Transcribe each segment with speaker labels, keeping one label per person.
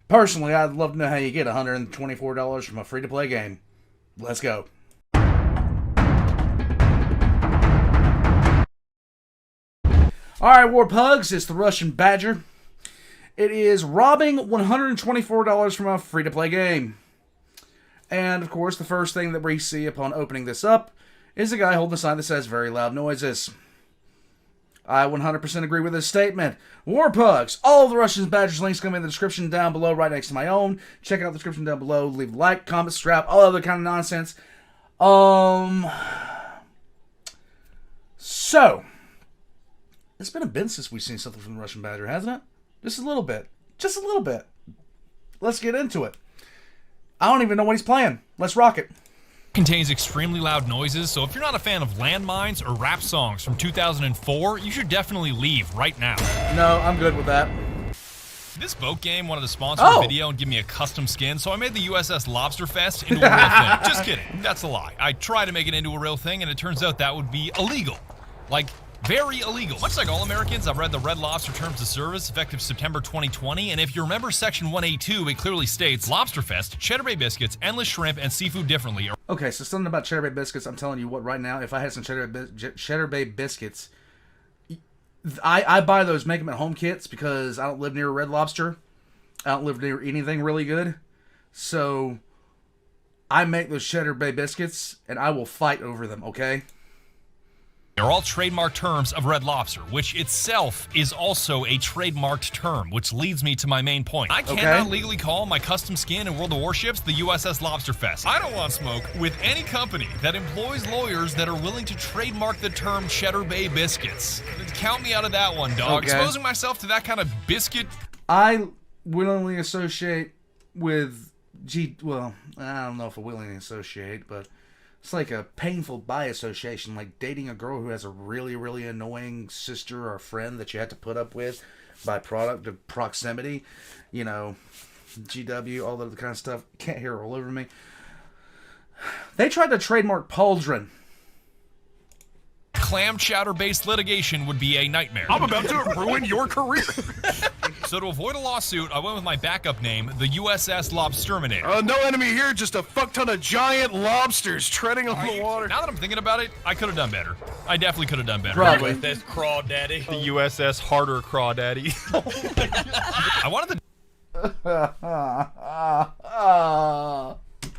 Speaker 1: Personally, I'd love to know how you get $124 from a free-to-play game. Let's go. Alright, War Pugs, it's the Russian Badger. It is robbing $124 from a free-to-play game. And, of course, the first thing that we see upon opening this up is a guy holding a sign that says very loud noises. I 100% agree with this statement. War Pugs, all of the Russian Badgers links come in the description down below, right next to my own. Check out the description down below. Leave a like, comment, subscribe, all other kind of nonsense. So, it's been a bit since we've seen something from the Russian Badger, hasn't it? Just a little bit. Just a little bit. Let's get into it. I don't even know what he's playing. Let's rock it.
Speaker 2: Contains extremely loud noises, so if you're not a fan of landmines or rap songs from 2004, you should definitely leave right now.
Speaker 1: No, I'm good with that.
Speaker 2: This boat game wanted to sponsor a video and give me a custom skin, so I made the USS Lobster Fest into a real thing. Just kidding, that's a lie. I tried to make it into a real thing, and it turns out that would be illegal. Like, very illegal. Much like all Americans, I've read the Red Lobster Terms of Service effective September 2020, and if you remember Section 1A2, it clearly states Lobster Fest, Cheddar Bay biscuits, endless shrimp, and seafood differently.
Speaker 1: Okay, so something about Cheddar Bay biscuits, I'm telling you what, right now, if I had some Cheddar Bay biscuits, I buy those make them at home kits because I don't live near Red Lobster. I don't live near anything really good. So, I make those Cheddar Bay biscuits, and I will fight over them, okay?
Speaker 2: They're all trademark terms of Red Lobster, which itself is also a trademarked term, which leads me to my main point. I cannot legally call my custom skin in World of Warships the USS Lobster Fest. I don't want smoke with any company that employs lawyers that are willing to trademark the term Cheddar Bay biscuits. Count me out of that one, dog.
Speaker 1: Okay.
Speaker 2: Exposing myself to that kind of biscuit.
Speaker 1: I willingly associate with well, I don't know if I willingly associate, but it's like a painful by association, like dating a girl who has a really, really annoying sister or friend that you had to put up with by product of proximity. You know, GW, all that kind of stuff. Can't hear it all over me. They tried to trademark pauldron.
Speaker 2: Clam chowder-based litigation would be a nightmare.
Speaker 3: I'm about to ruin your career.
Speaker 2: So to avoid a lawsuit, I went with my backup name, the USS Lobsterminator.
Speaker 3: No enemy here, just a fuck ton of giant lobsters treading on the water.
Speaker 2: Now that I'm thinking about it, I could have done better. I definitely could have done better.
Speaker 1: Probably.
Speaker 4: This crawdaddy.
Speaker 5: The USS Harder Crawdaddy.
Speaker 2: I wanted the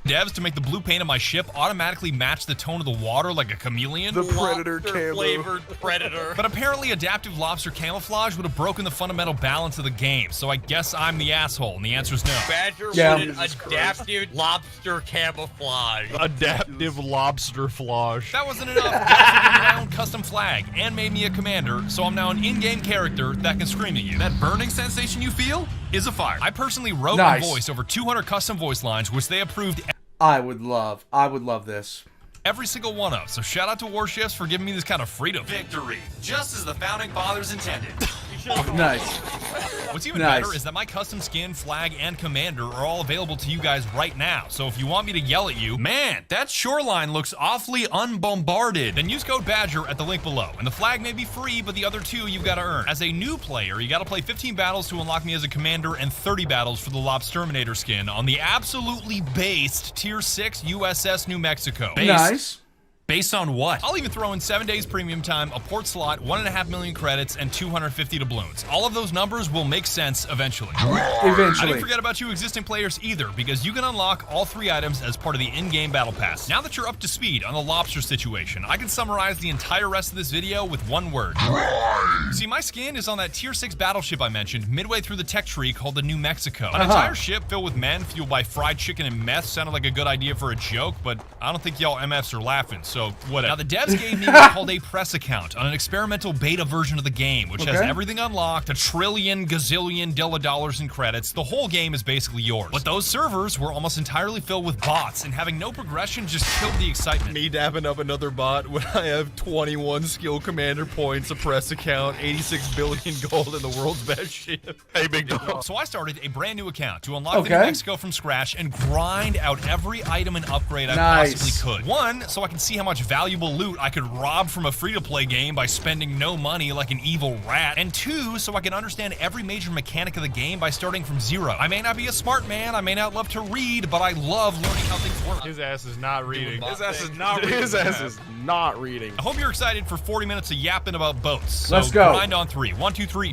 Speaker 2: devs to make the blue paint of my ship automatically match the tone of the water like a chameleon.
Speaker 3: The predator camo.
Speaker 4: Flavored predator.
Speaker 2: But apparently adaptive lobster camouflage would have broken the fundamental balance of the game, so I guess I'm the asshole, and the answer is no.
Speaker 4: Badger
Speaker 1: Yeah.
Speaker 4: wanted adaptive lobster camouflage.
Speaker 5: Adaptive lobster flage.
Speaker 2: That wasn't enough. Devs gave me my own custom flag and made me a commander, so I'm now an in-game character that can scream at you. That burning sensation you feel is a fire. I personally wrote and voiced over 200 custom voice lines, which they approved
Speaker 1: I would love this.
Speaker 2: every single one of. So shout out to Warships for giving me this kind of freedom. Victory, just as the founding fathers intended.
Speaker 1: Nice.
Speaker 2: What's even better is that my custom skin, flag, and commander are all available to you guys right now. So if you want me to yell at you, man, that shoreline looks awfully unbombarded, then use code BADGER at the link below. And the flag may be free, but the other two you've got to earn. As a new player, you got to play 15 battles to unlock me as a commander and 30 battles for the Lobsterminator skin on the absolutely based Tier 6 USS New Mexico.
Speaker 1: Nice.
Speaker 2: Based on what? I'll even throw in 7 days premium time, a port slot, 1.5 million credits, and 250 doubloons. All of those numbers will make sense eventually. I didn't forget about you existing players either, because you can unlock all 3 items as part of the in-game battle pass. Now that you're up to speed on the lobster situation, I can summarize the entire rest of this video with one word. See, my skin is on that Tier 6 battleship I mentioned midway through the tech tree called the New Mexico. An entire ship filled with men fueled by fried chicken and meth sounded like a good idea for a joke, but I don't think y'all MFs are laughing, so whatever. Now, the devs gave me what's called a press account on an experimental beta version of the game, which has everything unlocked, a trillion, gazillion dollars in credits. The whole game is basically yours. But those servers were almost entirely filled with bots, and having no progression just killed the excitement.
Speaker 5: Me dabbing up another bot when I have 21 skill commander points, a press account, 86 billion gold, and the world's best ship.
Speaker 3: Hey, big dog.
Speaker 2: So I started a brand new account to unlock the New Mexico from scratch and grind out every item and upgrade I possibly could. One, so I can see how my much valuable loot I could rob from a free-to-play game by spending no money like an evil rat, and 2, so I can understand every major mechanic of the game by starting from 0. I may not be a smart man, I may not love to read, but I love learning how things work.
Speaker 5: His ass is not reading.
Speaker 3: His ass is not reading. His ass is not reading.
Speaker 2: I hope you're excited for 40 minutes of yapping about boats. So
Speaker 1: Let's go.
Speaker 2: Grind on 3. 1, 2, 3.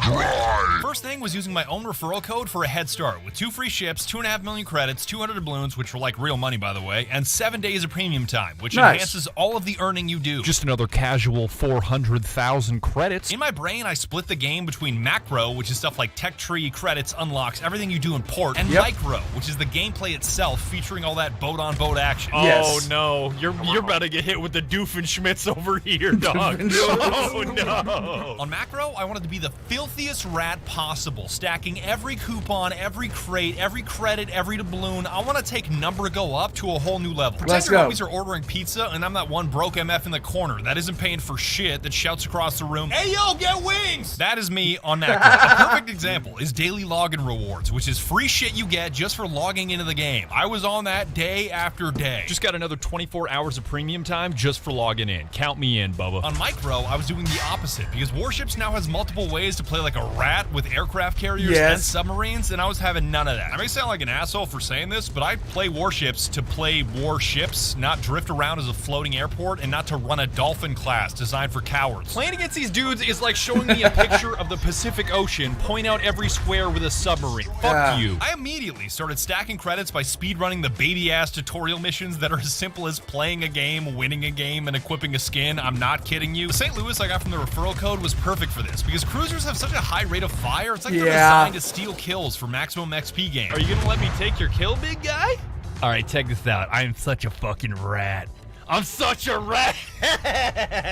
Speaker 2: First thing was using my own referral code for a head start with 2 free ships, 2.5 million credits, 200 doubloons, which were like real money by the way, and 7 days of premium time, which
Speaker 1: Nice.
Speaker 2: enhances all of the earning you do.
Speaker 5: Just another casual 400,000 credits.
Speaker 2: In my brain, I split the game between macro, which is stuff like tech tree, credits, unlocks, everything you do in port, and micro, which is the gameplay itself featuring all that boat-on-boat action.
Speaker 1: Yes.
Speaker 5: Oh no, you're about to get hit with the Doofenshmirtz over here, dog. Oh no.
Speaker 2: On macro, I wanted to be the filthiest rat possible, stacking every coupon, every crate, every credit, every doubloon. I want to take number go up to a whole new level. Pretend
Speaker 1: Let's
Speaker 2: your
Speaker 1: go.
Speaker 2: homies are ordering pizza, and I'm that one broke MF in the corner that isn't paying for shit that shouts across the room, "Hey yo, get wings!" That is me on macro. A perfect example is daily login rewards, which is free shit you get just for logging into the game. I was on that day after day.
Speaker 5: Just got another 24 hours of premium time just for logging in. Count me in, Bubba.
Speaker 2: On micro, I was doing the opposite because Warships now has multiple ways to play like a rat with aircraft carriers
Speaker 1: Yes.
Speaker 2: and submarines, and I was having none of that. I may sound like an asshole for saying this, but I play Warships to play warships, not drift around as a floating airport, and not to run a dolphin class designed for cowards.
Speaker 5: Playing against these dudes is like showing me a picture of the Pacific Ocean, point out every square with a submarine. Fuck you.
Speaker 2: I immediately started stacking credits by speedrunning the baby-ass tutorial missions that are as simple as playing a game, winning a game, and equipping a skin. I'm not kidding you. The St. Louis I got from the referral code was perfect for this because cruisers have such a high rate of fire. It's like they're designed to steal kills for maximum XP games.
Speaker 5: Are you gonna let me take your kill, big guy? All right, check this out. I am such a fucking rat. I'm such a rat,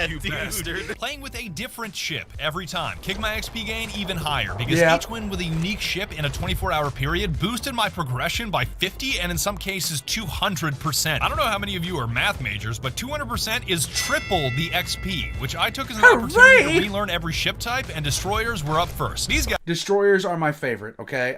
Speaker 2: You
Speaker 5: dude.
Speaker 2: bastard. Playing with a different ship every time. Kick my XP gain even higher because each win with a unique ship in a 24-hour period boosted my progression by 50 and in some cases 200%. I don't know how many of you are math majors, but 200% is triple the XP, which I took as an opportunity to relearn every ship type, and destroyers were up first. These guys.
Speaker 1: Destroyers are my favorite, okay?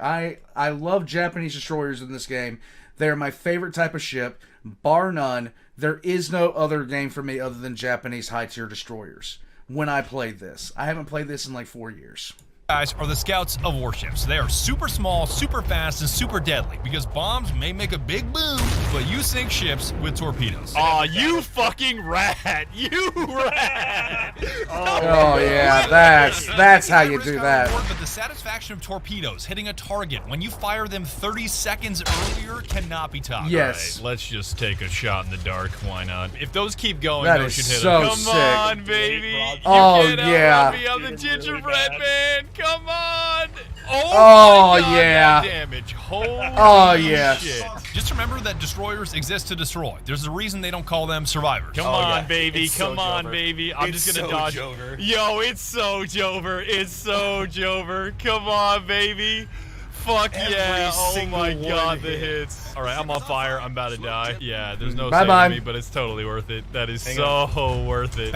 Speaker 1: I love Japanese destroyers in this game. They're my favorite type of ship, bar none. There is no other game for me other than Japanese high-tier destroyers when I played this. I haven't played this in like 4 years.
Speaker 2: Guys are the scouts of warships. They are super small, super fast, and super deadly because bombs may make a big boom, but you sink ships with torpedoes.
Speaker 5: Aw, you fucking rat! You rat!
Speaker 1: Oh yeah, that's how you do that.
Speaker 2: But the satisfaction of torpedoes hitting a target when you fire them 30 seconds earlier cannot be topped.
Speaker 1: Yes.
Speaker 5: Let's just take a shot in the dark. Why not? If those keep going,
Speaker 1: That
Speaker 5: those
Speaker 1: is
Speaker 5: should hit
Speaker 1: so
Speaker 5: them. Come
Speaker 1: sick.
Speaker 5: on, baby! You
Speaker 1: Oh,
Speaker 5: can't
Speaker 1: yeah.
Speaker 5: outrun me. I'm the gingerbread man. Come on!
Speaker 1: Oh,
Speaker 5: my God,
Speaker 1: yeah.
Speaker 5: that damage. Holy
Speaker 1: Oh, yes.
Speaker 5: shit.
Speaker 2: Just remember that destroyers exist to destroy. There's a reason they don't call them survivors.
Speaker 5: Come on, baby. Come on, baby. I'm just gonna dodge.
Speaker 3: Jover.
Speaker 5: Yo, it's so Jover. It's so Jover. Come on, baby. Fuck yeah. Oh my God, the hits. All right, I'm on fire. I'm about to die. Yeah, there's no saving me, but it's totally worth it. That is so worth it.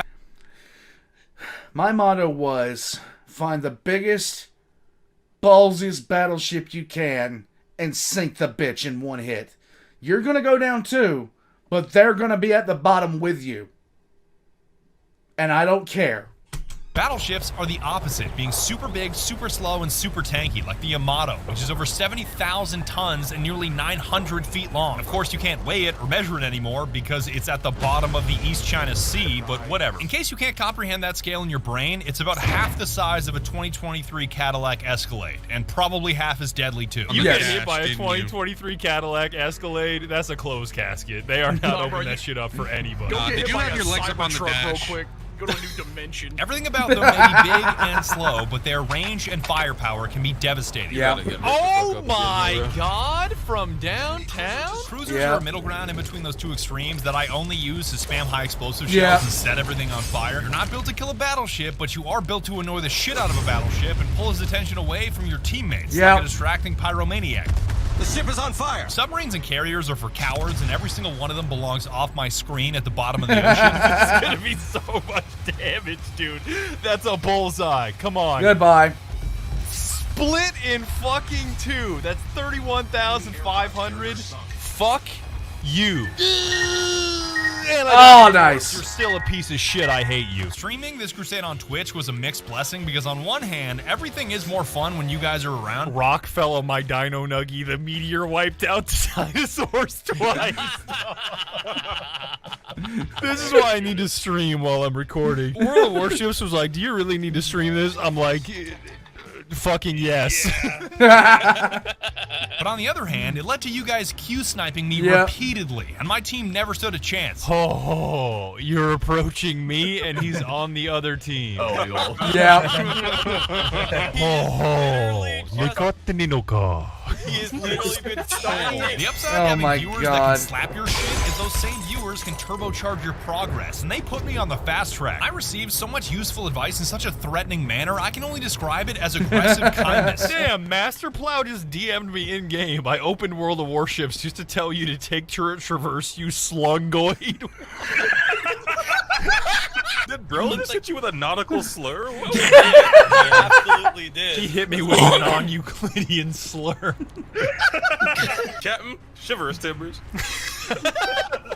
Speaker 1: My motto was, find the biggest, ballsiest battleship you can and sink the bitch in one hit. You're going to go down too, but they're going to be at the bottom with you. And I don't care.
Speaker 2: Battleships are the opposite, being super big, super slow, and super tanky, like the Yamato, which is over 70,000 tons and nearly 900 feet long. Of course, you can't weigh it or measure it anymore because it's at the bottom of the East China Sea, but whatever. In case you can't comprehend that scale in your brain, it's about half the size of a 2023 Cadillac Escalade, and probably half as deadly too.
Speaker 5: You get hit by a 2023 Cadillac Escalade, that's a closed casket. They are not opening that shit up for anybody.
Speaker 3: Did you have your legs up on the dash?
Speaker 6: Real quick. Go to a new dimension.
Speaker 2: Everything about them may be big and slow, but their range and firepower can be devastating.
Speaker 1: Yeah.
Speaker 5: Oh my God, from downtown?
Speaker 2: Cruisers are a middle ground in between those two extremes that I only use to spam high explosive shells and set everything on fire. You're not built to kill a battleship, but you are built to annoy the shit out of a battleship and pull his attention away from your teammates like a distracting pyromaniac.
Speaker 7: The ship is on fire.
Speaker 2: Submarines and carriers are for cowards, and every single one of them belongs off my screen at the bottom of the ocean.
Speaker 5: It's gonna be so much damage, dude. That's a bullseye. Come on.
Speaker 1: Goodbye.
Speaker 5: Split in fucking two. That's 31,500. Fuck you. And
Speaker 1: nice.
Speaker 5: You're still a piece of shit. I hate you.
Speaker 2: Streaming this crusade on Twitch was a mixed blessing because on one hand, everything is more fun when you guys are around.
Speaker 5: Rock fell on my dino nuggy. The meteor wiped out the dinosaurs twice. This is why I need to stream while I'm recording. World of Warships was like, do you really need to stream this? I'm like, fucking yes.
Speaker 2: But on the other hand, it led to you guys Q-sniping me repeatedly, and my team never stood a chance.
Speaker 5: Oh, you're approaching me, and he's on the other team.
Speaker 1: Yeah.
Speaker 4: He has literally been stolen.
Speaker 2: The upside of having
Speaker 1: my
Speaker 2: viewers
Speaker 1: God.
Speaker 2: that can slap your shit is those same viewers can turbocharge your progress, and they put me on the fast track. I received so much useful advice in such a threatening manner, I can only describe it as aggressive kindness.
Speaker 5: Damn, Master Plow just DM'd me in-game. I opened World of Warships just to tell you to take turret traverse, you slungoid.
Speaker 7: Did bro just hit you with a nautical slur?
Speaker 4: He absolutely did.
Speaker 5: He hit me with a non-Euclidean slur.
Speaker 7: Captain, shivers timbers.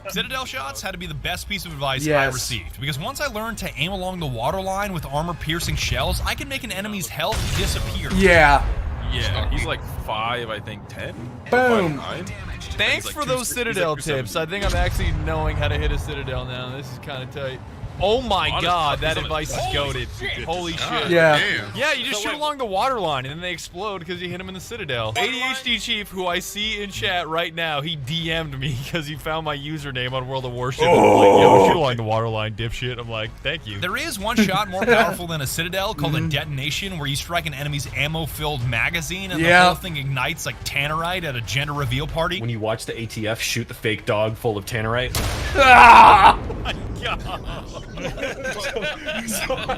Speaker 2: Citadel shots had to be the best piece of advice I received, because once I learned to aim along the waterline with armor-piercing shells, I can make an enemy's health disappear.
Speaker 1: Yeah.
Speaker 7: Yeah, he's like 5, I think 10.
Speaker 1: Boom.
Speaker 7: 5'9".
Speaker 5: Thanks
Speaker 7: He's
Speaker 5: for
Speaker 7: like
Speaker 5: those Citadel tips. I think I'm actually knowing how to hit a Citadel now. This is kind of tight. Oh my god, that advice is goated. Holy shit.
Speaker 1: Yeah.
Speaker 5: Yeah, you just shoot along the water line and then they explode because you hit them in the Citadel. ADHD Chief, who I see in chat right now, he DM'd me because he found my username on World of Warships. Like, yo, shoot along the water line, dipshit. I'm like, thank you.
Speaker 2: There is one shot more powerful than a Citadel called a detonation, where you strike an enemy's ammo-filled magazine and the whole thing ignites like tannerite at a gender reveal party.
Speaker 8: When you watch the ATF shoot the fake dog full of tannerite.
Speaker 1: Ah!
Speaker 5: Oh my god.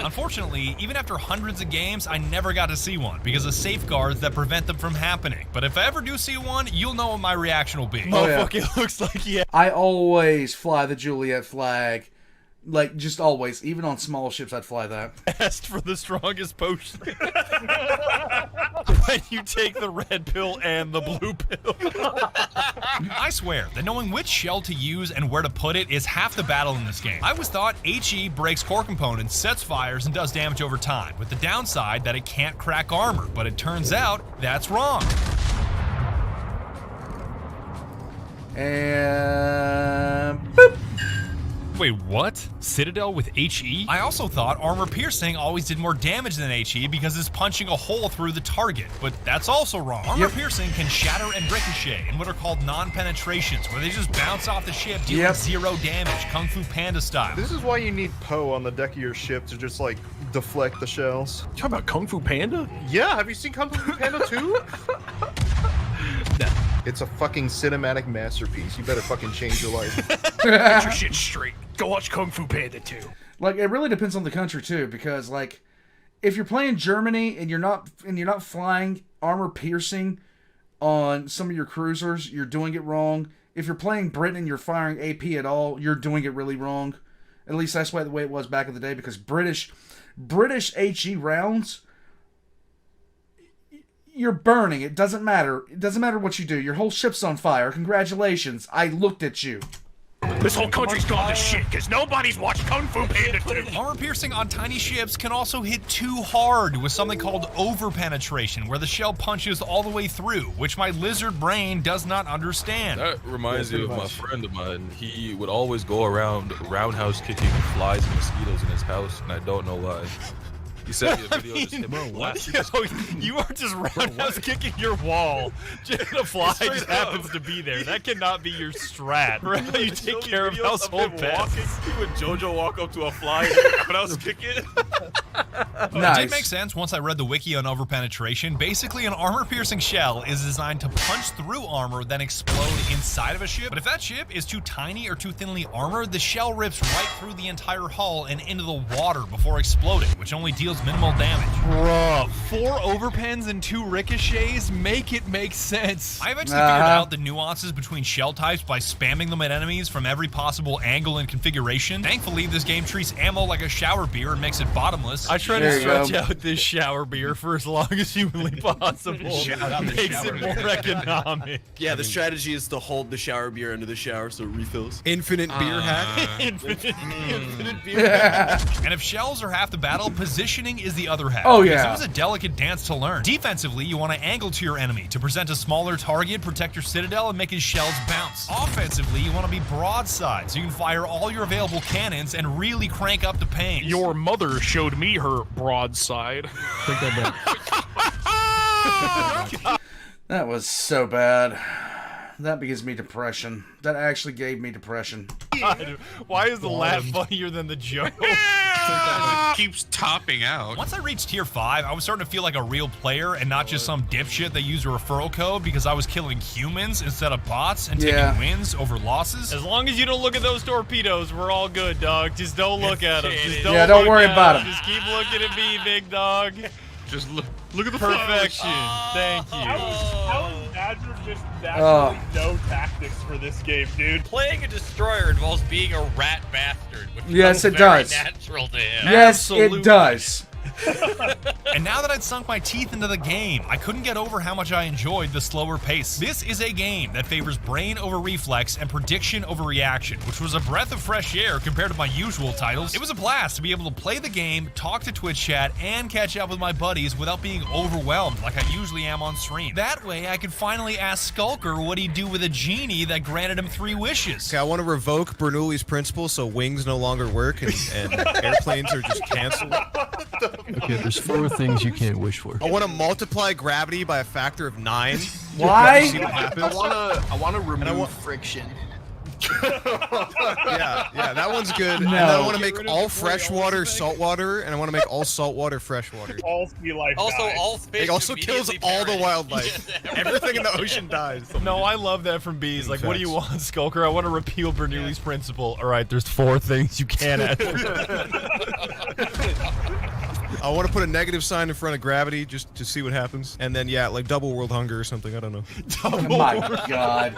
Speaker 2: Unfortunately, even after hundreds of games, I never got to see one because of safeguards that prevent them from happening. But if I ever do see one, you'll know what my reaction will be.
Speaker 5: Motherfucker looks like
Speaker 1: I always fly the Juliet flag. Like, just always. Even on small ships, I'd fly that.
Speaker 5: asked for the strongest potion. When you take the red pill and the blue pill.
Speaker 2: I swear that knowing which shell to use and where to put it is half the battle in this game. I always thought HE breaks core components, sets fires, and does damage over time, with the downside that it can't crack armor, but it turns out that's wrong.
Speaker 1: And boop.
Speaker 5: Wait, what? Citadel with HE?
Speaker 2: I also thought armor piercing always did more damage than HE because it's punching a hole through the target, but that's also wrong. Armor piercing can shatter and ricochet in what are called non-penetrations, where they just bounce off the ship, dealing 0 damage, Kung Fu Panda style.
Speaker 3: This is why you need Poe on the deck of your ship to just like deflect the shells.
Speaker 6: You talking about Kung Fu Panda?
Speaker 3: Yeah, have you seen Kung Fu Panda 2?
Speaker 6: No.
Speaker 3: It's a fucking cinematic masterpiece. You better fucking change your life.
Speaker 6: Get your shit straight. Go watch Kung Fu Panda 2.
Speaker 1: Like, it really depends on the country too, because like, if you're playing Germany and you're not flying armor piercing on some of your cruisers, you're doing it wrong. If you're playing Britain and you're firing AP at all, you're doing it really wrong. At least that's the way it was back in the day, because British HE rounds, you're burning. It doesn't matter. It doesn't matter what you do. Your whole ship's on fire. Congratulations. I looked at you.
Speaker 6: This whole country's gone to shit because nobody's watched Kung Fu Panda 2.
Speaker 2: Armor piercing on tiny ships can also hit too hard with something called over-penetration, where the shell punches all the way through, which my lizard brain does not understand.
Speaker 7: That reminds me of my friend of mine. He would always go around roundhouse kicking flies and mosquitoes in his house, and I don't know why. He sent me a video of him blasting.
Speaker 5: You are just roundhouse kicking your wall. Just a fly just happens to be there. That cannot be your strat. Right? You take care of household pets.
Speaker 7: Would JoJo walk up to a fly and roundhouse kick it?
Speaker 2: Nice. It did make sense once I read the wiki on overpenetration. Basically, an armor-piercing shell is designed to punch through armor, then explode inside of a ship. But if that ship is too tiny or too thinly armored, the shell rips right through the entire hull and into the water before exploding, which only deals minimal damage.
Speaker 5: Bruh, 4 overpens and 2 ricochets? Make it make sense.
Speaker 2: I eventually figured out the nuances between shell types by spamming them at enemies from every possible angle and configuration. Thankfully, this game treats ammo like a shower beer and makes it bottomless,
Speaker 5: I try
Speaker 1: There
Speaker 5: to
Speaker 1: you
Speaker 5: stretch
Speaker 1: go.
Speaker 5: out this shower beer for as long as humanly possible. Makes it more economic.
Speaker 9: Yeah, the strategy is to hold the shower beer under the shower so it refills. Infinite beer hack. Infinite beer hack.
Speaker 2: And if shells are half the battle, positioning is the other half.
Speaker 1: Oh,
Speaker 2: because
Speaker 1: yeah.
Speaker 2: It was a delicate dance to learn. Defensively, you want to angle to your enemy to present a smaller target, protect your citadel, and make his shells bounce. Offensively, you want to be broadside, so you can fire all your available cannons and really crank up the pain.
Speaker 6: Your mother showed me her broadside.
Speaker 8: Take that back.
Speaker 1: That was so bad. That gives me depression. That actually gave me depression.
Speaker 5: God, why is the laugh funnier than the joke?
Speaker 10: Keeps topping out.
Speaker 2: Once I reached tier 5, I was starting to feel like a real player and not just some dipshit that used a referral code because I was killing humans instead of bots and taking wins over losses.
Speaker 5: As long as you don't look at those torpedoes, we're all good, dog. Just don't look at them. Just
Speaker 1: don't worry about 'em.
Speaker 5: Just keep looking at me, big dog.
Speaker 10: Just look at the
Speaker 5: Perfection. Thank you.
Speaker 6: How is Badger just naturally no tactics for this game, dude?
Speaker 4: Playing a destroyer involves being a rat bastard, which
Speaker 1: Yes,
Speaker 4: becomes
Speaker 1: it
Speaker 4: very
Speaker 1: does.
Speaker 4: natural to him.
Speaker 1: Yes,
Speaker 2: Absolutely.
Speaker 1: it does.
Speaker 2: And now that I'd sunk my teeth into the game, I couldn't get over how much I enjoyed the slower pace. This is a game that favors brain over reflex and prediction over reaction, which was a breath of fresh air compared to my usual titles. It was a blast to be able to play the game, talk to Twitch chat, and catch up with my buddies without being overwhelmed like I usually am on stream. That way, I could finally ask Skulker what he'd do with a genie that granted him 3 wishes.
Speaker 9: Okay, I want to revoke Bernoulli's principle so wings no longer work and airplanes are just canceled.
Speaker 11: Okay, there's 4 things you can't wish for.
Speaker 9: I want to multiply gravity by a factor of 9.
Speaker 1: Why?
Speaker 9: See what happens.
Speaker 10: I wanna remove friction.
Speaker 9: Yeah, that one's good.
Speaker 1: No.
Speaker 9: And then I want to make all freshwater saltwater, and I want to make all saltwater freshwater.
Speaker 6: All sea life
Speaker 4: Also,
Speaker 6: dies.
Speaker 4: all fish
Speaker 9: It also kills
Speaker 4: immediately
Speaker 9: all the
Speaker 4: perish.
Speaker 9: wildlife. Everything in the ocean dies.
Speaker 5: No, I love that from Bees. Like, what do you want, Skulker? I want to repeal Bernoulli's principle. All right, there's 4 things you can't ask for.
Speaker 9: I want to put a negative sign in front of gravity just to see what happens. And then, yeah, like double world hunger or something. I don't know.
Speaker 1: Oh my god.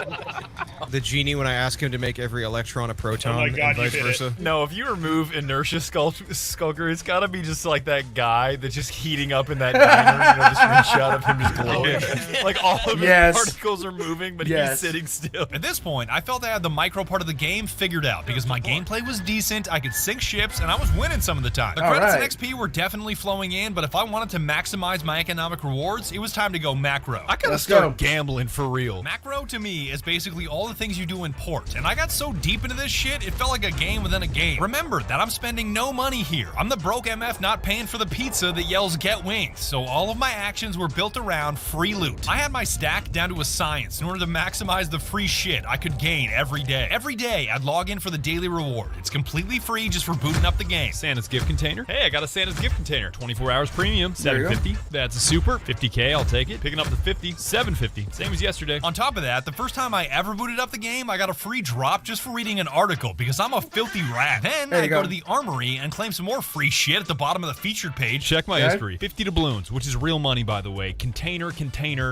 Speaker 9: The genie, when I ask him to make every electron a proton
Speaker 6: Oh my God,
Speaker 9: and vice
Speaker 6: you hit
Speaker 9: versa.
Speaker 5: No, if you remove inertia Skulker, it's gotta be just like that guy that's just heating up in that diner. You know, the screenshot of him just glowing. Like all of his particles are moving, but he's sitting still.
Speaker 2: At this point, I felt I had the micro part of the game figured out because my gameplay was decent, I could sink ships, and I was winning some of the time. The credits and XP were definitely flowing in, but if I wanted to maximize my economic rewards, it was time to go macro.
Speaker 5: I gotta start gambling for real.
Speaker 2: Macro to me is basically all the things you do in port, and I got so deep into this shit, it felt like a game within a game. Remember that I'm spending no money here. I'm the broke MF not paying for the pizza that yells get wings, so all of my actions were built around free loot. I had my stack down to a science in order to maximize the free shit I could gain every day. Every day, I'd log in for the daily reward. It's completely free just for booting up the game.
Speaker 5: Santa's gift container. Hey, I got a Santa's gift container. 24 hours premium, $750. That's a super, $50K, I'll take it. Picking up the 50, $750. Same as yesterday.
Speaker 2: On top of that, the first time I ever booted up the game, I got a free drop just for reading an article because I'm a filthy rat. Then I go to the armory and claim some more free shit at the bottom of the featured page.
Speaker 5: Check my history. 50 doubloons, which is real money, by the way. Container,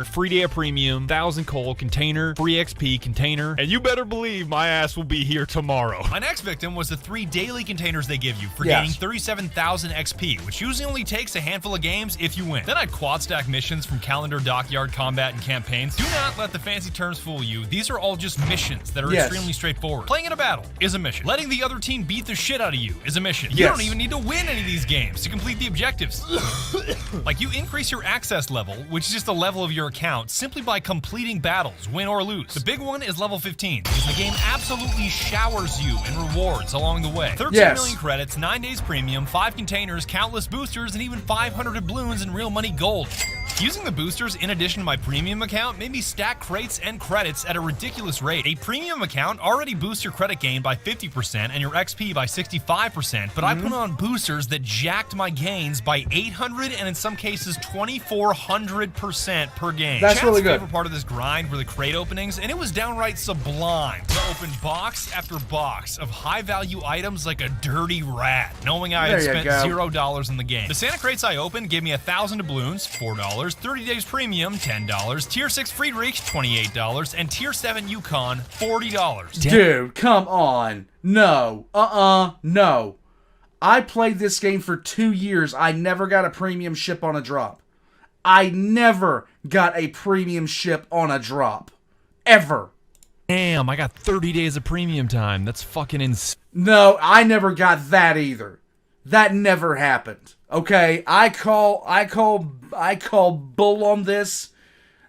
Speaker 5: free day of premium, 1,000 coal, container, free XP, container. And you better believe my ass will be here tomorrow.
Speaker 2: My next victim was the 3 daily containers they give you for gaining 37,000 XP, which usually only takes a handful of games if you win. Then I'd quad stack missions from calendar, dockyard, combat, and campaigns. Do not let the fancy terms fool you. These are all just missions that are extremely straightforward. Playing in a battle is a mission. Letting the other team beat the shit out of you is a mission. You don't even need to win any of these games to complete the objectives. Like, you increase your access level, which is just the level of your account, simply by completing battles, win or lose. The big one is level 15, because the game absolutely showers you in rewards along the way. 13 million credits, 9 days premium, 5 containers, countless boosters, and even 500 doubloons in real money gold. Using the boosters in addition to my premium account made me stack crates and credits at a ridiculous rate. A premium account already boosts your credit gain by 50% and your XP by 65%, but I put on boosters that jacked my gains by 800 and in some cases 2,400% per game.
Speaker 1: That's really good.
Speaker 2: Chat's favorite part of this grind were the crate openings, and it was downright sublime to open box after box of high-value items like a dirty rat, knowing I had spent $0 in the game. The Santa crates I opened gave me 1,000 doubloons, $4, 30 days premium, $10, tier 6 Friedrich, $28, and tier 7 Yukon, $40.
Speaker 1: Dude, come on. No. No. I played this game for 2 years. I never got a premium ship on a drop. I never got a premium ship on a drop. Ever.
Speaker 5: Damn, I got 30 days of premium time. That's fucking insane.
Speaker 1: No, I never got that either. That never happened. Okay, I call bull on this.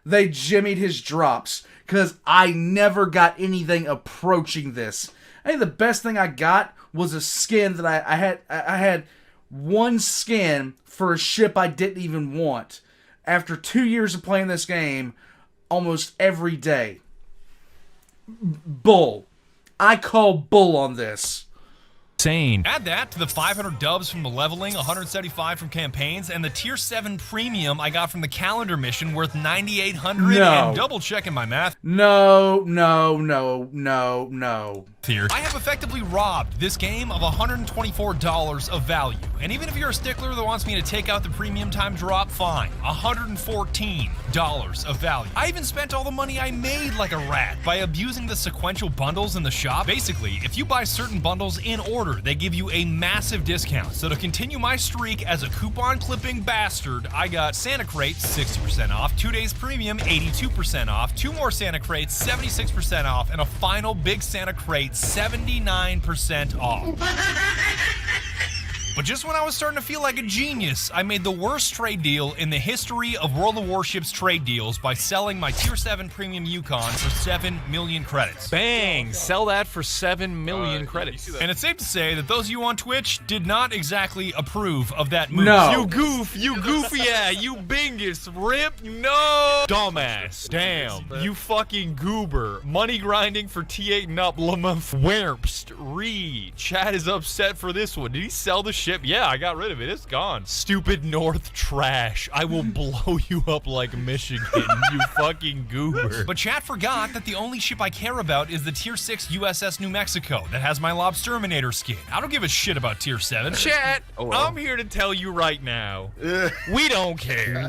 Speaker 1: They jimmied his drops because I never got anything approaching this. I think the best thing I got was a skin that I had one skin for a ship I didn't even want. After 2 years of playing this game, almost every day. Bull. I call bull on this.
Speaker 5: Insane.
Speaker 2: Add that to the 500 dubs from the leveling, 175 from campaigns, and the tier 7 premium I got from the calendar mission worth 9,800.
Speaker 1: No.
Speaker 2: And double checking my math.
Speaker 1: No.
Speaker 2: Here. I have effectively robbed this game of $124 of value. And even if you're a stickler that wants me to take out the premium time drop, fine. $114 of value. I even spent all the money I made like a rat by abusing the sequential bundles in the shop. Basically, if you buy certain bundles in order, they give you a massive discount. So to continue my streak as a coupon clipping bastard, I got Santa Crates 60% off, 2 days premium 82% off, 2 more Santa Crates 76% off, and a final big Santa Crate 79% off. But just when I was starting to feel like a genius, I made the worst trade deal in the history of World of Warships trade deals by selling my Tier 7 Premium Yukon for 7 million credits.
Speaker 5: Bang! Sell that for 7 million credits.
Speaker 2: And it's safe to say that those of you on Twitch did not exactly approve of that move.
Speaker 1: No.
Speaker 5: You goofy ass, you bingus, rip, no! Dumbass, damn, you fucking goober. Money grinding for T8 and up, Lamont Werpst, Reed. Chad is upset for this one. Did he sell the ship? Yeah, I got rid of it. It's gone. Stupid North trash. I will blow you up like Michigan, you fucking goober.
Speaker 2: But chat forgot that the only ship I care about is the Tier 6 USS New Mexico that has my Lobsterminator skin. I don't give a shit about Tier 7.
Speaker 5: Chat, I'm here to tell you right now, we don't care.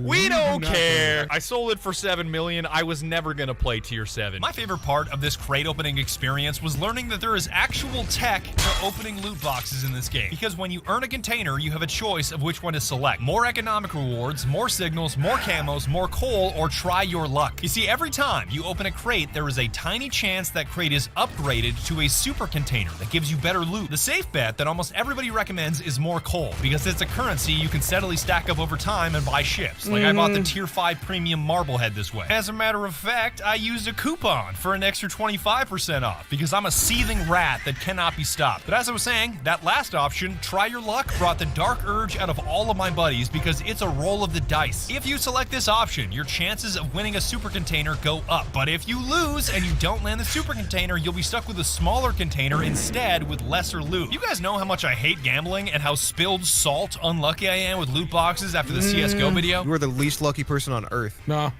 Speaker 5: We don't care. I sold it for 7 million. I was never gonna play Tier 7.
Speaker 2: My favorite part of this crate opening experience was learning that there is actual tech for opening loot boxes in this game. Because when you earn a container, you have a choice of which one to select. More economic rewards, more signals, more camos, more coal, or try your luck. You see, every time you open a crate, there is a tiny chance that crate is upgraded to a super container that gives you better loot. The safe bet that almost everybody recommends is more coal, because it's a currency you can steadily stack up over time and buy ships. Like I bought the Tier 5 Premium Marblehead this way. As a matter of fact, I used a coupon for an extra 25% off, because I'm a seething rat that cannot be stopped. But as I was saying, that last option, try your luck, brought the dark urge out of all of my buddies because it's a roll of the dice. If you select this option, your chances of winning a super container go up. But if you lose and you don't land the super container, you'll be stuck with a smaller container instead with lesser loot. You guys know how much I hate gambling and how spilled salt unlucky I am with loot boxes after the CSGO video?
Speaker 9: You are the least lucky person on earth.
Speaker 11: Nah.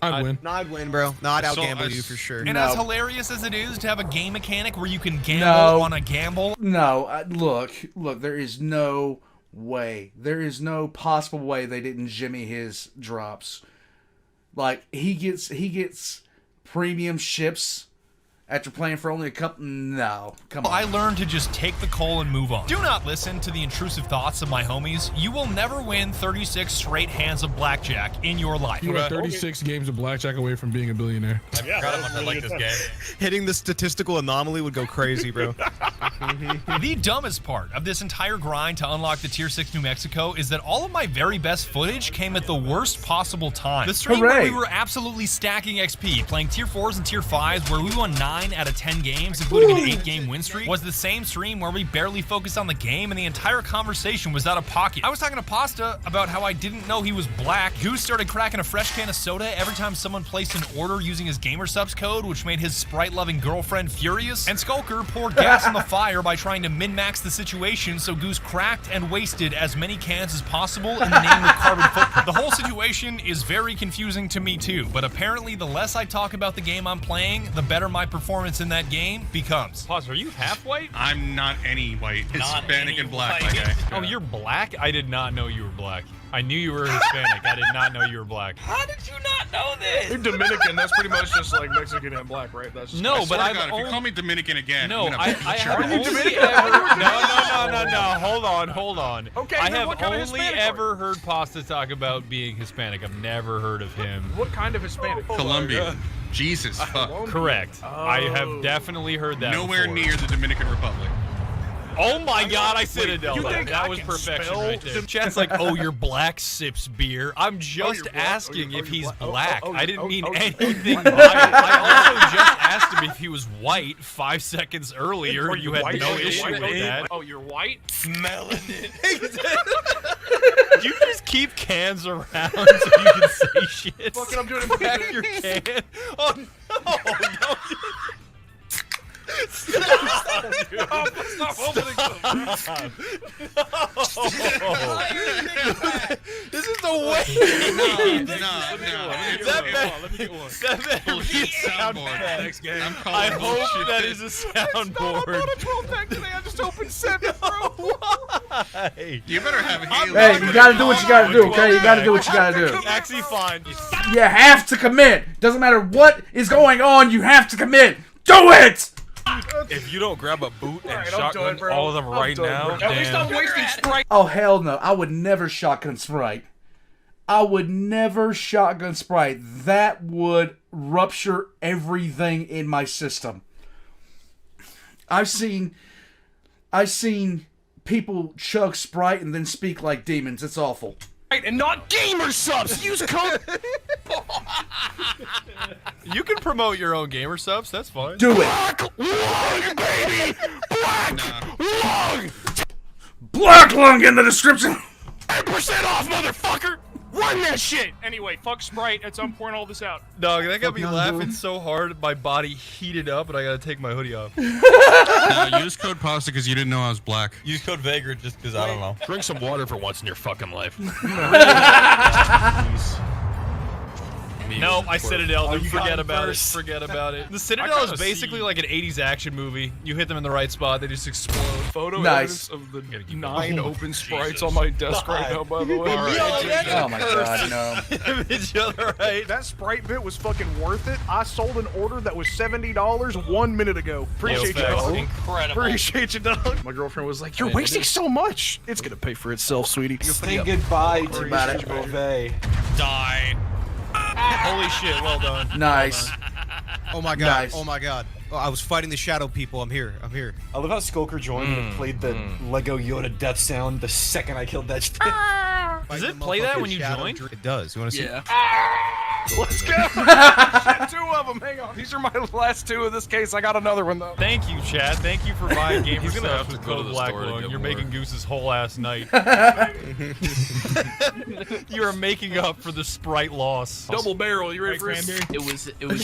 Speaker 11: I'd win.
Speaker 9: No, I'd win, bro. No, I'd out-gamble you for sure.
Speaker 2: And as hilarious as it is to have a game mechanic where you can gamble on a gamble.
Speaker 1: No, look, there is no way. There is no possible way they didn't jimmy his drops. Like, he gets premium ships after playing for only a couple. No, come on.
Speaker 2: I learned to just take the coal and move on. Do not listen to the intrusive thoughts of my homies. You will never win 36 straight hands of blackjack in your life.
Speaker 11: You are 36 games of blackjack away from being a billionaire.
Speaker 4: I forgot how much I like this game.
Speaker 9: Hitting the statistical anomaly would go crazy, bro.
Speaker 2: The dumbest part of this entire grind to unlock the Tier 6 New Mexico is that all of my very best footage came at the worst possible time. The stream where we were absolutely stacking XP, playing Tier 4s and Tier 5s, where we won 9 out of 10 games, including an 8-game win streak, was the same stream where we barely focused on the game and the entire conversation was out of pocket. I was talking to Pasta about how I didn't know he was black. Goose started cracking a fresh can of soda every time someone placed an order using his GamerSubs code, which made his sprite-loving girlfriend furious. And Skulker poured gas on the fire by trying to min-max the situation, so Goose cracked and wasted as many cans as possible in the name of carbon footprint. The whole situation is very confusing to me too, but apparently the less I talk about the game I'm playing, the better my performance in that game becomes.
Speaker 5: Pause, are you half white?
Speaker 10: I'm not any white. Hispanic and black, my guy.
Speaker 5: Oh, you're black? I did not know you were black. I knew you were Hispanic. I did not know you were black.
Speaker 4: How did you not know this?
Speaker 6: You're Dominican. That's pretty much just like Mexican and black, right? That's just
Speaker 5: No, but
Speaker 10: If you call me Dominican again,
Speaker 5: No,
Speaker 10: I'm gonna
Speaker 5: I
Speaker 10: beat your
Speaker 5: have
Speaker 10: ass.
Speaker 5: only ever... No. Hold on.
Speaker 6: Okay,
Speaker 5: I
Speaker 6: then
Speaker 5: have
Speaker 6: what kind of
Speaker 5: only
Speaker 6: Hispanic are
Speaker 5: ever heard Pasta talk about being Hispanic. I've never heard of him.
Speaker 6: What kind of Hispanic?
Speaker 10: Colombian. Jesus fuck.
Speaker 5: Correct. I have definitely heard that
Speaker 10: Nowhere
Speaker 5: before.
Speaker 10: near the Dominican Republic.
Speaker 5: Oh my god, I Citadel
Speaker 6: you
Speaker 5: that.
Speaker 6: think
Speaker 5: That
Speaker 6: I
Speaker 5: was
Speaker 6: can
Speaker 5: perfection
Speaker 6: spell
Speaker 5: right there. Chat's like, oh, you're black sips beer. I'm just
Speaker 6: you're black?
Speaker 5: asking
Speaker 6: Oh,
Speaker 5: if
Speaker 6: you're
Speaker 5: he's
Speaker 6: black.
Speaker 5: black. I didn't mean
Speaker 6: oh,
Speaker 5: anything by it. I also just asked him if he was white 5 seconds earlier. You had
Speaker 6: white?
Speaker 5: no
Speaker 6: Oh, you're
Speaker 5: issue
Speaker 6: white.
Speaker 5: with that.
Speaker 6: Oh, you're white?
Speaker 4: Melanin.
Speaker 5: You just keep cans around so you can say shit.
Speaker 6: Fucking, I'm doing it.
Speaker 5: Crack your can. Oh no!
Speaker 6: Stop opening them.
Speaker 5: This is the way.
Speaker 10: Let me get one.
Speaker 5: That
Speaker 10: Bullshit
Speaker 5: sound
Speaker 10: soundboard.
Speaker 5: bad.
Speaker 10: Next game. I'm calling
Speaker 5: I hope
Speaker 10: bullshit.
Speaker 5: that is a soundboard.
Speaker 6: a 12-pack today. I just opened 7, bro.
Speaker 5: Why?
Speaker 10: You better have Halo.
Speaker 1: Hey, you gotta do what you gotta do, okay? You gotta do what you gotta do.
Speaker 5: Actually, fine.
Speaker 1: You have to commit. Doesn't matter what is going on, you have to commit. Do it!
Speaker 7: If you don't grab a boot and
Speaker 6: Alright, I'm
Speaker 7: shotgun
Speaker 6: done, bro.
Speaker 7: all of them
Speaker 6: I'm
Speaker 7: right
Speaker 6: done,
Speaker 7: now,
Speaker 6: bro. At least I'm
Speaker 7: damn.
Speaker 6: wasting Sprite.
Speaker 1: Oh, hell no. I would never shotgun Sprite. I would never shotgun Sprite. That would rupture everything in my system. I've seen people chug Sprite and then speak like demons. It's awful.
Speaker 6: And not gamer subs. Use code.
Speaker 5: You can promote your own gamer subs. That's fine.
Speaker 1: Do it.
Speaker 6: Black lung, baby. Black lung.
Speaker 1: Black lung in the description.
Speaker 6: 10% off, motherfucker. Run that shit. Anyway, fuck Sprite. At some point, all this out.
Speaker 5: Dog, that got me
Speaker 1: no,
Speaker 5: laughing
Speaker 1: dude.
Speaker 5: so hard, my body heated up, and I gotta take my hoodie off.
Speaker 10: No, use code pasta because you didn't know I was black.
Speaker 4: Use code Vagrant just because I don't know.
Speaker 11: Drink some water for once in your fucking life.
Speaker 5: No, I Citadel.
Speaker 8: you got
Speaker 5: Forget
Speaker 8: it
Speaker 5: about
Speaker 8: first.
Speaker 5: it. Forget about it. The Citadel is basically like an 80s action movie. You hit them in the right spot, they just explode.
Speaker 6: Photo
Speaker 1: Nice.
Speaker 6: evidence of the
Speaker 5: Gotta keep
Speaker 6: 9 open Sprites on my desk right now, by the way.
Speaker 1: Oh my god, no.
Speaker 5: Image other right.
Speaker 6: That Sprite bit was fucking worth it. I sold an order that was $70 1 minute ago. Appreciate you, dog.
Speaker 4: Incredible.
Speaker 6: Appreciate you, dog. My girlfriend was like, "You're wasting so much." It's gonna pay for itself, sweetie.
Speaker 8: Say goodbye to
Speaker 1: about it.
Speaker 8: Mr. Beauvais.
Speaker 4: Die.
Speaker 5: Holy shit, well done.
Speaker 1: Nice.
Speaker 9: Oh my god.
Speaker 1: Nice.
Speaker 9: Oh my god. Oh, I was fighting the shadow people. I'm here. I'm here.
Speaker 8: I love how Skulker joined and played the Lego Yoda death sound the second I killed that shit.
Speaker 5: Does
Speaker 9: Fighting
Speaker 5: it
Speaker 9: the
Speaker 5: play that
Speaker 9: motherfucking
Speaker 5: when you
Speaker 9: shadow
Speaker 5: join?
Speaker 9: It does. You want to see?
Speaker 6: Yeah. Let's go. Shit, 2 of them. Hang on. These are my last 2 of this case. I got another one though.
Speaker 5: Thank you, Chad. Thank you for buying gamer
Speaker 7: He's gonna
Speaker 5: subs
Speaker 7: have to
Speaker 5: with
Speaker 7: go to
Speaker 5: code
Speaker 7: the
Speaker 5: Black
Speaker 7: store to
Speaker 5: Lung.
Speaker 7: get
Speaker 5: You're
Speaker 7: more.
Speaker 5: making Goose's whole ass night. You are making up for the Sprite loss.
Speaker 6: Double barrel. You ready for this?
Speaker 10: It was.
Speaker 5: You can't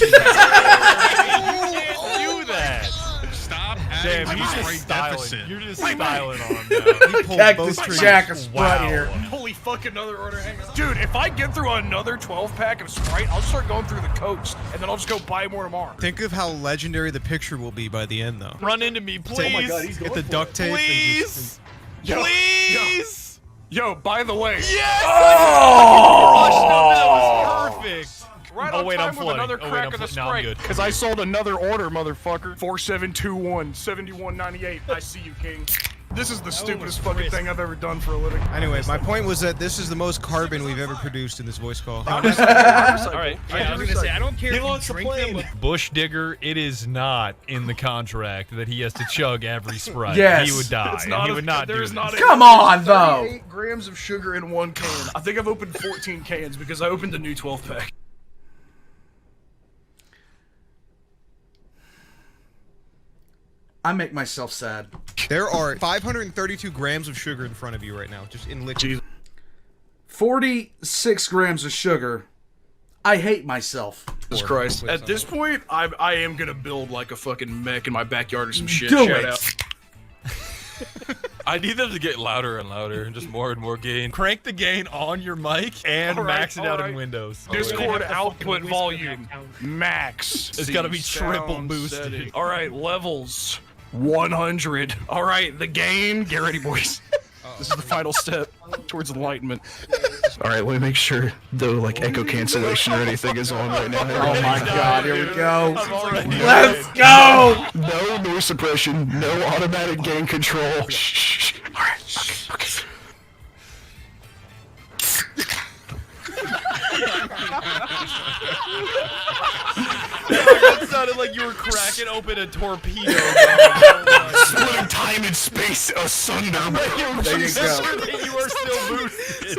Speaker 5: do that.
Speaker 10: Stop
Speaker 5: Damn,
Speaker 10: adding
Speaker 5: he's
Speaker 10: to the
Speaker 5: just
Speaker 10: great
Speaker 5: styling.
Speaker 10: deficit.
Speaker 5: You're just styling on him now.
Speaker 9: He pulled
Speaker 1: Cactus
Speaker 9: both triggers.
Speaker 1: Jack of Sprite
Speaker 5: Wow.
Speaker 1: here.
Speaker 6: Holy fuck, another order. Hang on. Dude, if I get through another 12-pack of Sprite, I'll start going through the coats, and then I'll just go buy more tomorrow.
Speaker 9: Think of how legendary the picture will be by the end, though.
Speaker 5: Run into me, please.
Speaker 8: Oh my god, he's
Speaker 9: Get
Speaker 8: going
Speaker 9: the
Speaker 8: for
Speaker 9: duct
Speaker 8: it.
Speaker 9: tape. And
Speaker 5: Please.
Speaker 6: Yo,
Speaker 5: Please.
Speaker 6: Yo, by the way.
Speaker 5: Yes! That was perfect.
Speaker 6: Right
Speaker 5: Oh,
Speaker 6: on
Speaker 5: wait,
Speaker 6: time
Speaker 5: I'm
Speaker 6: with
Speaker 5: flooding.
Speaker 6: another
Speaker 5: Oh, wait,
Speaker 6: crack
Speaker 5: I'm
Speaker 6: of the
Speaker 5: flo- no, I'm
Speaker 6: Sprite.
Speaker 5: good.
Speaker 6: Because I sold another order, motherfucker. 4721 7198. I see you, King. This is the stupidest fucking thing I've ever done for a living.
Speaker 9: Anyway, my point was that this is the most carbon we've ever produced in this voice call.
Speaker 5: All right.
Speaker 4: Yeah, I was gonna say, I don't care
Speaker 8: He
Speaker 4: if you
Speaker 8: launched a
Speaker 4: drink them,
Speaker 8: plane.
Speaker 4: but
Speaker 5: Bush Digger, it is not in the contract that he has to chug every Sprite.
Speaker 1: Yes.
Speaker 5: He would die.
Speaker 6: It's not
Speaker 5: he
Speaker 6: a-
Speaker 5: would not
Speaker 6: there
Speaker 5: do
Speaker 6: is
Speaker 5: this.
Speaker 6: not a-
Speaker 1: Come on, though.
Speaker 6: 38 grams of sugar in 1 can. I think I've opened 14 cans because I opened the new 12-pack.
Speaker 1: I make myself sad.
Speaker 9: There are 532 grams of sugar in front of you right now, just in liquid.
Speaker 1: 46 grams of sugar. I hate myself.
Speaker 6: Jesus Christ. At this point, I am gonna build like a fucking mech in my backyard or some shit.
Speaker 1: Do
Speaker 6: Shout
Speaker 1: it.
Speaker 6: out.
Speaker 7: I need them to get louder and louder and just more and more gain.
Speaker 5: Crank the gain on your mic and
Speaker 6: All right,
Speaker 5: max it out
Speaker 6: all
Speaker 5: in
Speaker 6: right.
Speaker 5: Windows.
Speaker 6: Discord output volume max.
Speaker 5: It's gotta be triple
Speaker 6: Sound
Speaker 5: boosted.
Speaker 6: setting. All right, levels 100. All right, the gain. Get ready, boys. This is the final step towards enlightenment. All right, let me make sure no like echo cancellation or anything is on right now.
Speaker 1: Oh my god, here we go.
Speaker 5: Let's
Speaker 1: go!
Speaker 6: No noise suppression, no automatic gain control. Shh. All right. Okay.
Speaker 5: That sounded like you were cracking open a torpedo.
Speaker 6: Splitting time and space asunder.
Speaker 1: There you go.
Speaker 5: You are still boosted.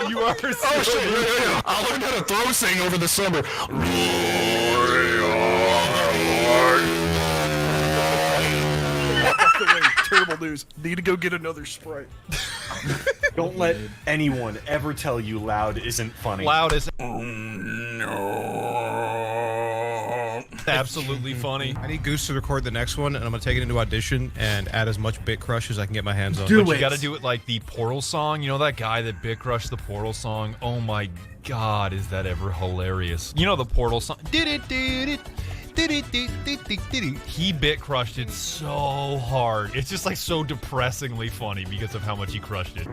Speaker 5: You are still
Speaker 6: Oh shit! Yeah. I learned how to throw thing over the summer.
Speaker 3: Terrible news. Need to go get another Sprite.
Speaker 8: Don't let anyone ever tell you loud isn't funny.
Speaker 5: Loud is absolutely funny.
Speaker 12: I need Goose to record the next one, and I'm gonna take it into audition and add as much bit crush as I can get my hands on.
Speaker 1: Do
Speaker 5: But
Speaker 1: it.
Speaker 5: you gotta do it like the Portal song. You know that guy that bit crushed the Portal song? Oh my god, is that ever hilarious. You know the Portal song? He bit crushed it so hard. It's just like so depressingly funny because of how much he crushed it.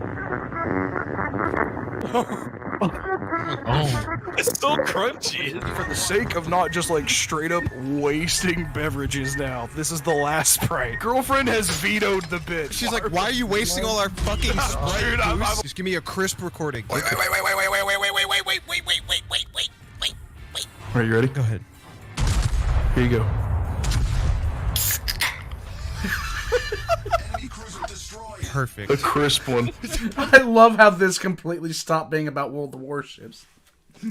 Speaker 11: It's so crunchy.
Speaker 6: For the sake of not just like straight up wasting beverages now, this is the last Sprite. Girlfriend has vetoed the bit.
Speaker 12: She's like, why are you wasting all our fucking Sprite, Goose? Just give me a crisp recording.
Speaker 6: Wait. Are you ready?
Speaker 12: Go ahead.
Speaker 6: Here you go.
Speaker 12: Perfect.
Speaker 6: A crisp one.
Speaker 1: I love how this completely stopped being about World of Warships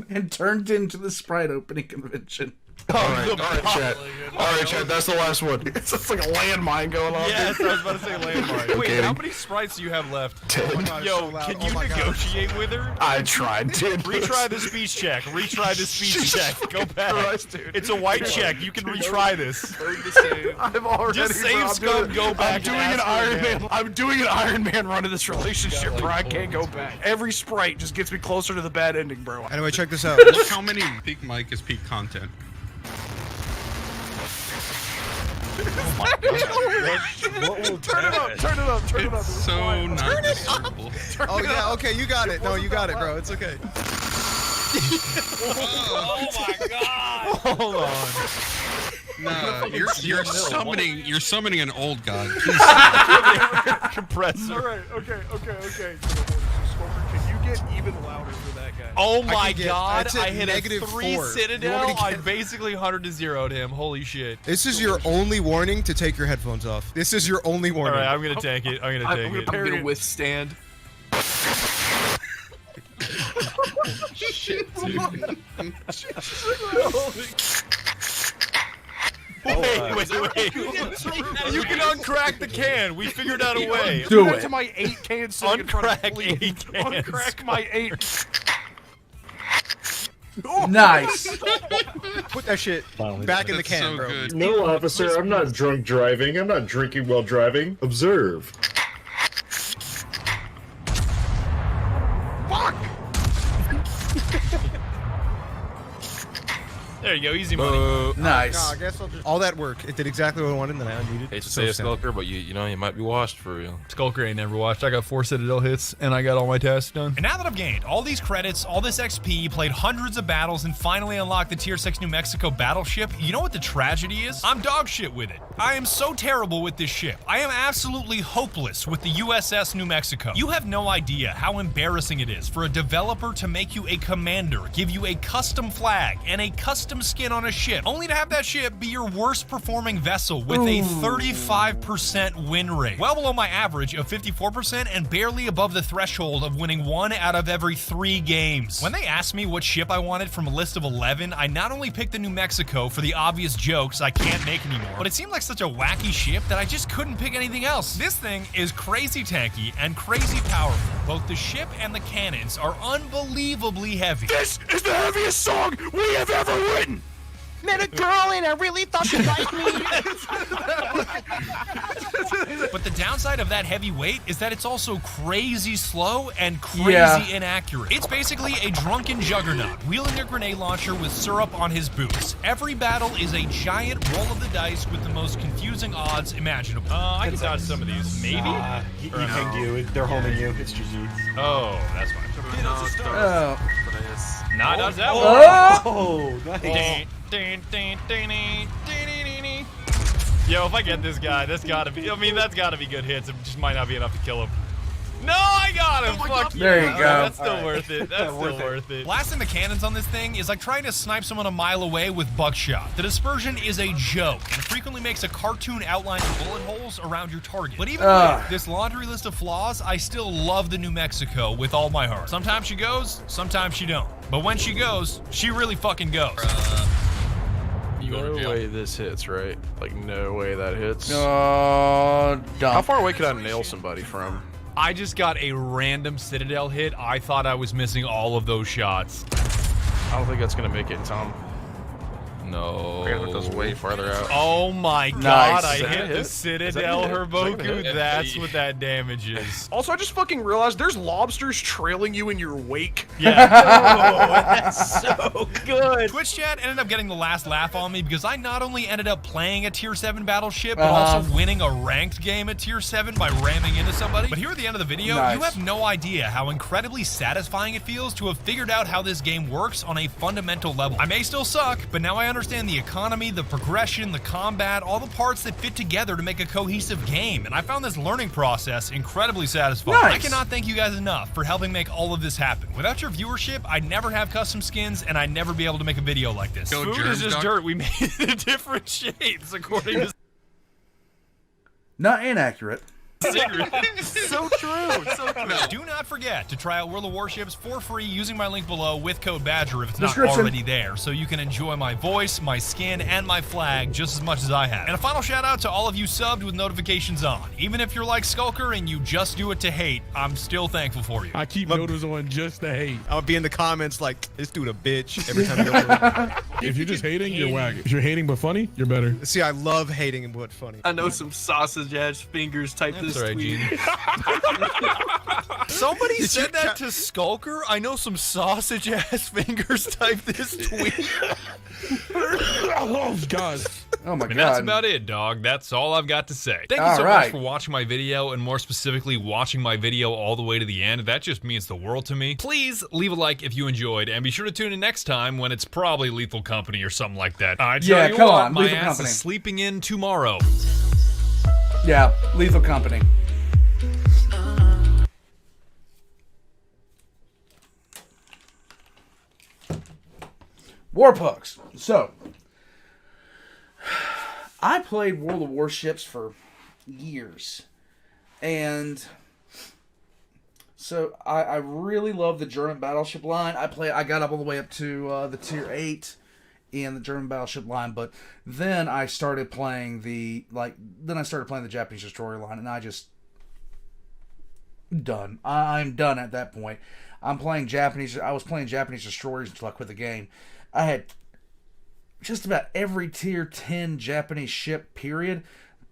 Speaker 1: and turned into the Sprite opening convention.
Speaker 6: All right, chat. That's the last one. It's just like a landmine going on.
Speaker 5: Yes, I was about to say landmine. Wait,
Speaker 6: kidding.
Speaker 5: how many Sprites do you have left?
Speaker 6: 10.
Speaker 5: Yo, can you negotiate with her?
Speaker 6: I tried, dude.
Speaker 5: Retry the speech check. Retry the speech check. Go back. It's a white check. You can retry this.
Speaker 6: I've already.
Speaker 5: Just save scum. Go back.
Speaker 6: I'm doing an Iron Man run of this relationship, bro. I can't go back. Every Sprite just gets me closer to the bad ending, bro.
Speaker 12: Anyway, check this out.
Speaker 10: Look how many peak mic is peak content.
Speaker 11: Oh my god.
Speaker 6: Turn it up.
Speaker 10: It's so not disturbable.
Speaker 12: Oh yeah, okay, you got it. No, you got it, bro. It's okay.
Speaker 4: Oh my god!
Speaker 5: Hold on.
Speaker 10: Nah, you're summoning an old god.
Speaker 5: Compressor.
Speaker 6: All right, okay. Can you get even louder for that guy?
Speaker 5: Oh my
Speaker 12: get-
Speaker 5: god,
Speaker 12: that's at
Speaker 5: I hit a
Speaker 12: -4.
Speaker 5: 3
Speaker 12: You want me
Speaker 5: Citadel.
Speaker 12: to
Speaker 5: I
Speaker 12: get-
Speaker 5: basically 100-0'd him. Holy shit.
Speaker 12: This is your only warning to take your headphones off. This is your only warning.
Speaker 5: Alright, I'm gonna tank it. I'm gonna take it.
Speaker 3: I'm gonna withstand.
Speaker 10: Shit, dude.
Speaker 5: Wait. You can uncrack the can. We figured out a way.
Speaker 1: Do
Speaker 6: Back
Speaker 1: it.
Speaker 6: to my 8 cans. Sitting in front of
Speaker 5: Uncrack
Speaker 6: me, please.
Speaker 5: 8 cans.
Speaker 6: Uncrack my 8.
Speaker 1: Nice.
Speaker 12: Put that shit back in the
Speaker 10: That's
Speaker 12: can,
Speaker 10: so
Speaker 12: bro.
Speaker 10: good.
Speaker 13: No, officer, I'm not drunk driving. I'm not drinking while driving. Observe.
Speaker 5: There you go. Easy money.
Speaker 1: Nice.
Speaker 12: No, I guess I'll just... All that work. It did exactly what I wanted, and then I unmuted.
Speaker 7: Hate to
Speaker 12: So
Speaker 7: say it,
Speaker 12: sad.
Speaker 7: Skulker, but you know you might be washed for real.
Speaker 5: Skulker ain't never watched. I got 4 Citadel hits, and I got all my tasks done.
Speaker 2: And now that I've gained all these credits, all this XP, played hundreds of battles, and finally unlocked the Tier 6 New Mexico battleship, you know what the tragedy is? I'm dog shit with it. I am so terrible with this ship. I am absolutely hopeless with the USS New Mexico. You have no idea how embarrassing it is for a developer to make you a commander, give you a custom flag, and a custom skin on a ship, only to have that ship be your worst performing vessel with a 35% win rate. Well below my average of 54% and barely above the threshold of winning 1 out of every 3 games. When they asked me what ship I wanted from a list of 11, I not only picked the New Mexico for the obvious jokes I can't make anymore, but it seemed like such a wacky ship that I just couldn't pick anything else. This thing is crazy tanky and crazy powerful. Both the ship and the cannons are unbelievably heavy.
Speaker 6: This is the heaviest song we have ever written.
Speaker 14: Met a girl and I really thought she liked me.
Speaker 2: But the downside of that heavy weight is that it's also crazy slow and crazy inaccurate. It's basically a drunken juggernaut wielding a grenade launcher with syrup on his boots. Every battle is a giant roll of the dice with the most confusing odds imaginable.
Speaker 5: I can dodge some of these. Maybe?
Speaker 8: He pinged you. They're homing you. It's GG.
Speaker 5: Oh, that's fine.
Speaker 1: Oh.
Speaker 5: Nah, does that
Speaker 1: Oh!
Speaker 5: work?
Speaker 8: Nice.
Speaker 5: Yo, if I get this guy, that's gotta be. I mean, that's gotta be good hits. It just might not be enough to kill him. No, I got him! Fuck
Speaker 1: There you
Speaker 5: yeah.
Speaker 1: go.
Speaker 5: That's still worth it. That's still worth it.
Speaker 2: Blasting the cannons on this thing is like trying to snipe someone a mile away with buckshot. The dispersion is a joke and frequently makes a cartoon outline of bullet holes around your target. But even with this laundry list of flaws, I still love the New Mexico with all my heart. Sometimes she goes, sometimes she don't. But when she goes, she really fucking goes.
Speaker 11: No way this hits, right? Like, no way that hits.
Speaker 1: Oh, dumb.
Speaker 11: How far away could I nail somebody from?
Speaker 5: I just got a random Citadel hit. I thought I was missing all of those shots.
Speaker 11: I don't think that's gonna make it, Tom.
Speaker 7: No.
Speaker 11: We're gonna put those way farther out.
Speaker 5: Oh my god,
Speaker 1: Nice.
Speaker 5: I
Speaker 11: Is that
Speaker 5: hit
Speaker 11: a
Speaker 5: the
Speaker 11: hit?
Speaker 5: Citadel Herboku.
Speaker 7: hit?
Speaker 5: That's what that damage is.
Speaker 6: Also, I just fucking realized there's lobsters trailing you in your wake.
Speaker 5: Yeah.
Speaker 14: That's so good.
Speaker 2: Twitch chat ended up getting the last laugh on me because I not only ended up playing a tier 7 battleship, but also winning a ranked game at tier 7 by ramming into somebody. But here at the end of the video,
Speaker 1: Nice.
Speaker 2: you have no idea how incredibly satisfying it feels to have figured out how this game works on a fundamental level. I may still suck, but now I understand the economy, the progression, the combat, all the parts that fit together to make a cohesive game, and I found this learning process incredibly satisfying.
Speaker 1: Nice.
Speaker 2: I cannot thank you guys enough for helping make all of this happen. Without your viewership, I'd never have custom skins, and I'd never be able to make a video like this.
Speaker 10: Go
Speaker 5: Food
Speaker 10: germs,
Speaker 5: is just
Speaker 10: doc.
Speaker 5: dirt. We made it in different shades according to
Speaker 1: Not inaccurate.
Speaker 5: So true. So true.
Speaker 2: Do not forget to try out World of Warships for free using my link below with code BADGER if it's not
Speaker 1: Description.
Speaker 2: already there, so you can enjoy my voice, my skin, and my flag just as much as I have. And a final shout out to all of you subbed with notifications on. Even if you're like Skulker and you just do it to hate, I'm still thankful for you.
Speaker 12: I keep notice on just to hate.
Speaker 8: I'll be in the comments like, this dude a bitch every time you go.
Speaker 12: If you're just hating, you're whack. If you're hating but funny, you're better.
Speaker 8: See, I love hating and what's funny.
Speaker 10: I know some sausage ass fingers type
Speaker 2: That's
Speaker 10: this
Speaker 2: right,
Speaker 10: tweet.
Speaker 2: Gene.
Speaker 5: Somebody said that to Skulker. I know some sausage ass fingers type this tweet.
Speaker 12: Oh, God.
Speaker 1: Oh my
Speaker 5: And
Speaker 1: god.
Speaker 5: that's about it, dog. That's all I've got to say. Thank you
Speaker 1: All
Speaker 5: so
Speaker 1: right.
Speaker 5: much for watching my video, and more specifically, watching my video all the way to the end. That just means the world to me. Please leave a like if you enjoyed, and be sure to tune in next time when it's probably Lethal Company or something like that. I tell
Speaker 1: Yeah,
Speaker 5: you
Speaker 1: come
Speaker 5: what,
Speaker 1: on,
Speaker 5: my
Speaker 1: Lethal
Speaker 5: ass
Speaker 1: Company.
Speaker 5: is sleeping in tomorrow.
Speaker 1: Yeah, Lethal Company. Warpucks. So, I played World of Warships for years. And so I really love the German battleship line. I got up all the way up to the tier 8 in the German battleship line, but then I started playing the Japanese destroyer line, and I just done. I'm done at that point. I was playing Japanese destroyers until I quit the game. I had just about every tier 10 Japanese ship, period.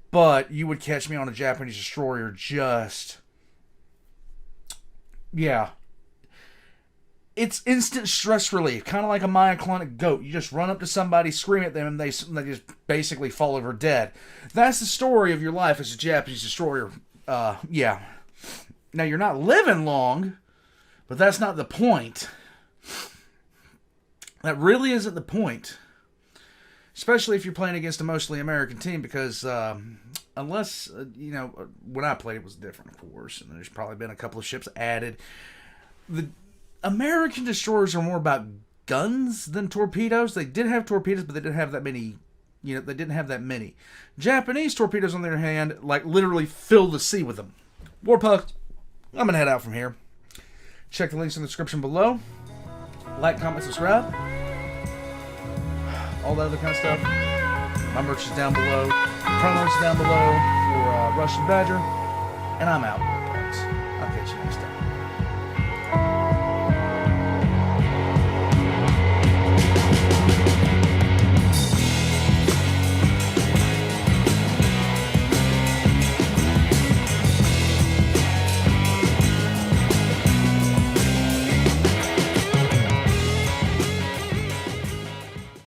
Speaker 1: But you would catch me on a Japanese destroyer just... Yeah. It's instant stress relief. Kind of like a myoclonic goat. You just run up to somebody, scream at them, and they just basically fall over dead. That's the story of your life as a Japanese destroyer. Yeah. Now, you're not living long, but that's not the point. That really isn't the point. Especially if you're playing against a mostly American team, because unless, when I played it was different, of course, and there's probably been a couple of ships added. The American destroyers are more about guns than torpedoes. They did have torpedoes, but they didn't have that many. They didn't have that many. Japanese torpedoes, on the other hand, literally fill the sea with them. Warpucks, I'm going to head out from here. Check the links in the description below. Like, comment, subscribe. All that other kind of stuff. My merch is down below. Promos down below for Russian Badger. And I'm out. I'll catch you next time.